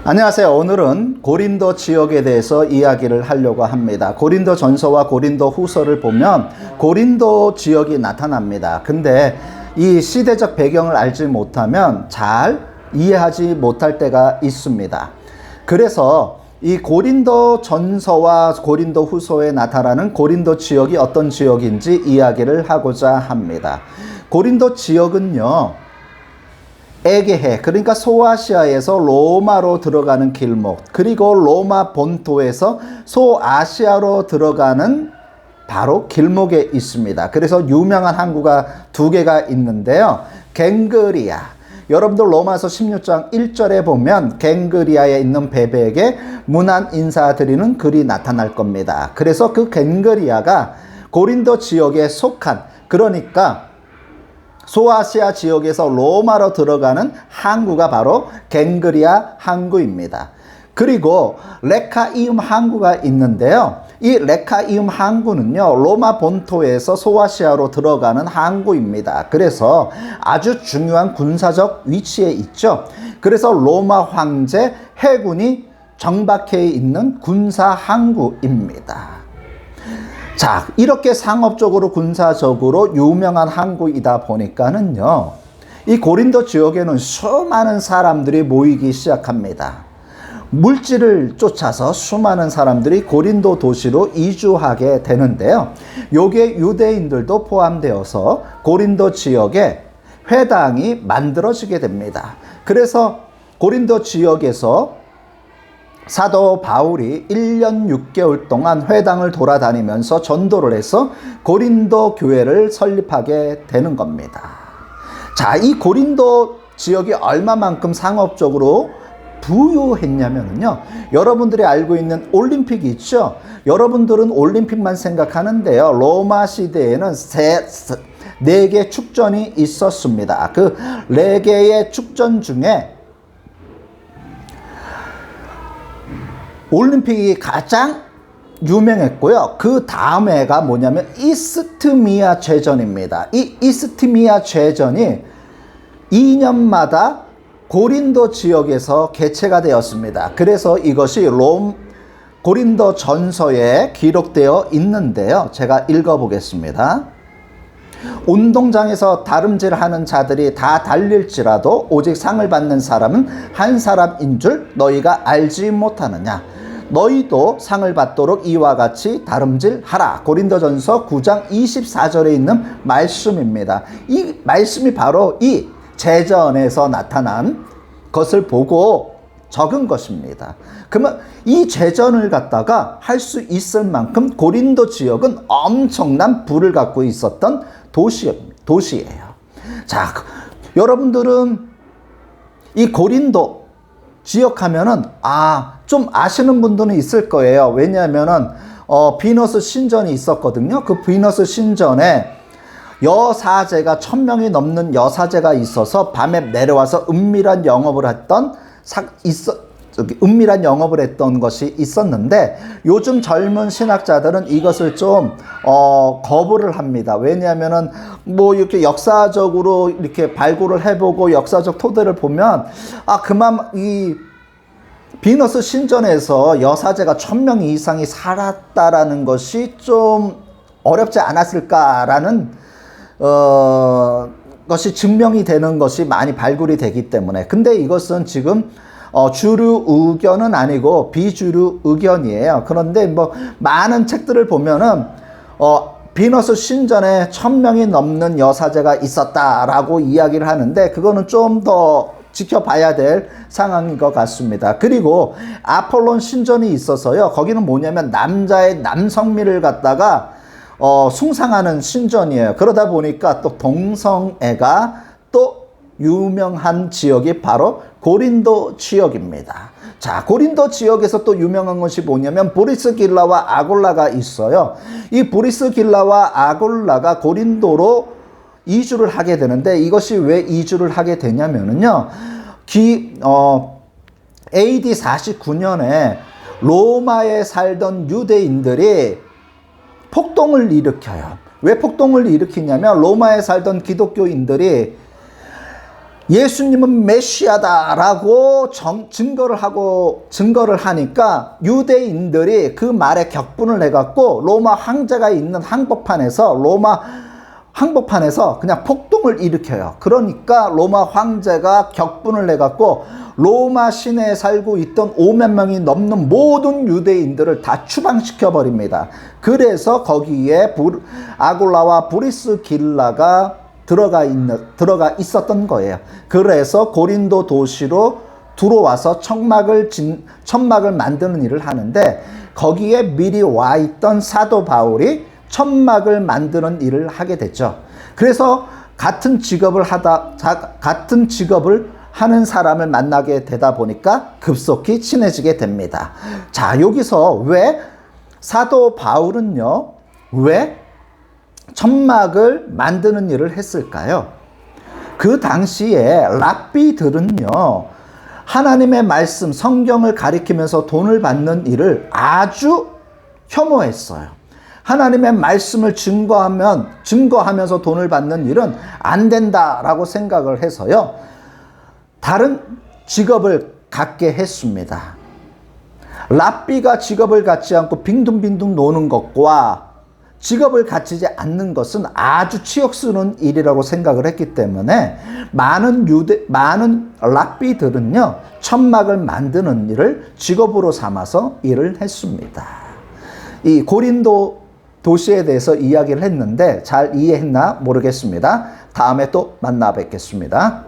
안녕하세요. 오늘은 고린도 지역에 대해서 이야기를 하려고 합니다. 고린도 전서와 고린도 후서를 보면 고린도 지역이 나타납니다. 근데 이 시대적 배경을 알지 못하면 잘 이해하지 못할 때가 있습니다. 그래서 이 고린도 전서와 고린도 후서에 나타나는 고린도 지역이 어떤 지역인지 이야기를 하고자 합니다. 고린도 지역은요, 에게해, 그러니까 소아시아에서 로마로 들어가는 길목, 그리고 로마 본토에서 소아시아로 들어가는 바로 길목에 있습니다. 그래서 유명한 항구가 두 개가 있는데요. 갱그리아, 여러분들 로마서 16장 1절에 보면 갱그리아에 있는 베베에게 문안 인사드리는 글이 나타날 겁니다. 그래서 그 갱그리아가 고린도 지역에 속한, 그러니까 소아시아 지역에서 로마로 들어가는 항구가 바로 갱그리아 항구입니다. 그리고 레카이움 항구가 있는데요. 이 레카이움 항구는요, 로마 본토에서 소아시아로 들어가는 항구입니다. 그래서 아주 중요한 군사적 위치에 있죠. 그래서 로마 황제 해군이 정박해 있는 군사 항구입니다. 자, 이렇게 상업적으로 군사적으로 유명한 항구이다 보니까는요, 이 고린도 지역에는 수많은 사람들이 모이기 시작합니다. 물질을 쫓아서 수많은 사람들이 고린도 도시로 이주하게 되는데요. 요게 유대인들도 포함되어서 고린도 지역에 회당이 만들어지게 됩니다. 그래서 고린도 지역에서 사도 바울이 1년 6개월 동안 회당을 돌아다니면서 전도를 해서 고린도 교회를 설립하게 되는 겁니다. 자, 이 고린도 지역이 얼마만큼 상업적으로 부유했냐면요, 여러분들이 알고 있는 올림픽이 있죠. 여러분들은 올림픽만 생각하는데요, 로마 시대에는 네 개 축전이 있었습니다. 그 네 개의 축전 중에 올림픽이 가장 유명했고요. 그 다음 해가 뭐냐면 이스트미아 제전입니다. 이 이스트미아 제전이 2년마다 고린도 지역에서 개최가 되었습니다. 그래서 이것이 고린도 전서에 기록되어 있는데요. 제가 읽어보겠습니다. 운동장에서 다름질하는 자들이 다 달릴지라도 오직 상을 받는 사람은 한 사람인 줄 너희가 알지 못하느냐. 너희도 상을 받도록 이와 같이 다름질하라. 고린도전서 9장 24절에 있는 말씀입니다. 이 말씀이 바로 이 제전에서 나타난 것을 보고 적은 것입니다. 그러면 이 제전을 갖다가 할 수 있을 만큼 고린도 지역은 엄청난 부를 갖고 있었던 도시예요. 자, 여러분들은 이 고린도 지역 하면은 좀 아시는 분들은 있을 거예요. 왜냐하면은 비너스 신전이 있었거든요. 그 비너스 신전에 여사제가 1000명이 넘는 여사제가 있어서 밤에 내려와서 은밀한 영업을 했던 것이 있었는데, 요즘 젊은 신학자들은 이것을 좀 거부를 합니다. 왜냐하면은 뭐 이렇게 역사적으로 이렇게 발굴을 해보고 역사적 토대를 보면 그만 이 비너스 신전에서 여사제가 1000명 이상이 살았다라는 것이 좀 어렵지 않았을까라는 것이 증명이 되는 것이 많이 발굴이 되기 때문에. 근데 이것은 지금 주류 의견은 아니고 비주류 의견이에요. 그런데 뭐 많은 책들을 보면은 비너스 신전에 1000명이 넘는 여사제가 있었다라고 이야기를 하는데, 그거는 좀 더 지켜봐야 될 상황인 것 같습니다. 그리고 아폴론 신전이 있어서요, 거기는 뭐냐면 남자의 남성미를 갖다가 숭상하는 신전이에요. 그러다 보니까 또 동성애가 또 유명한 지역이 바로 고린도 지역입니다. 자, 고린도 지역에서 또 유명한 것이 뭐냐면 브리스길라와 아골라가 있어요. 이 브리스길라와 아골라가 고린도로 이주를 하게 되는데, 이것이 왜 이주를 하게 되냐면은요, AD 49년에 로마에 살던 유대인들이 폭동을 일으켜요. 왜 폭동을 일으키냐면, 로마에 살던 기독교인들이 예수님은 메시아다라고 증거를 하니까 유대인들이 그 말에 격분을 내갖고 로마 황제가 있는 항복판에서 그냥 폭동을 일으켜요. 그러니까 로마 황제가 격분을 내갖고 로마 시내에 살고 있던 5만 명이 넘는 모든 유대인들을 다 추방시켜 버립니다. 그래서 거기에 아굴라와 브리스길라가 들어가 있었던 거예요. 그래서 고린도 도시로 들어와서 천막을 만드는 일을 하는데, 거기에 미리 와 있던 사도 바울이 천막을 만드는 일을 하게 됐죠. 그래서 같은 직업을 하는 사람을 만나게 되다 보니까 급속히 친해지게 됩니다. 자, 여기서 왜 사도 바울은요, 왜 천막을 만드는 일을 했을까요? 그 당시에 랍비들은요, 하나님의 말씀, 성경을 가리키면서 돈을 받는 일을 아주 혐오했어요. 하나님의 말씀을 증거하면서 돈을 받는 일은 안 된다라고 생각을 해서요, 다른 직업을 갖게 했습니다. 랍비가 직업을 갖지 않고 빈둥빈둥 노는 것과 직업을 갖추지 않는 것은 아주 치욕스러운 일이라고 생각을 했기 때문에 많은 랍비들은요, 천막을 만드는 일을 직업으로 삼아서 일을 했습니다. 이 고린도 도시에 대해서 이야기를 했는데 잘 이해했나 모르겠습니다. 다음에 또 만나 뵙겠습니다.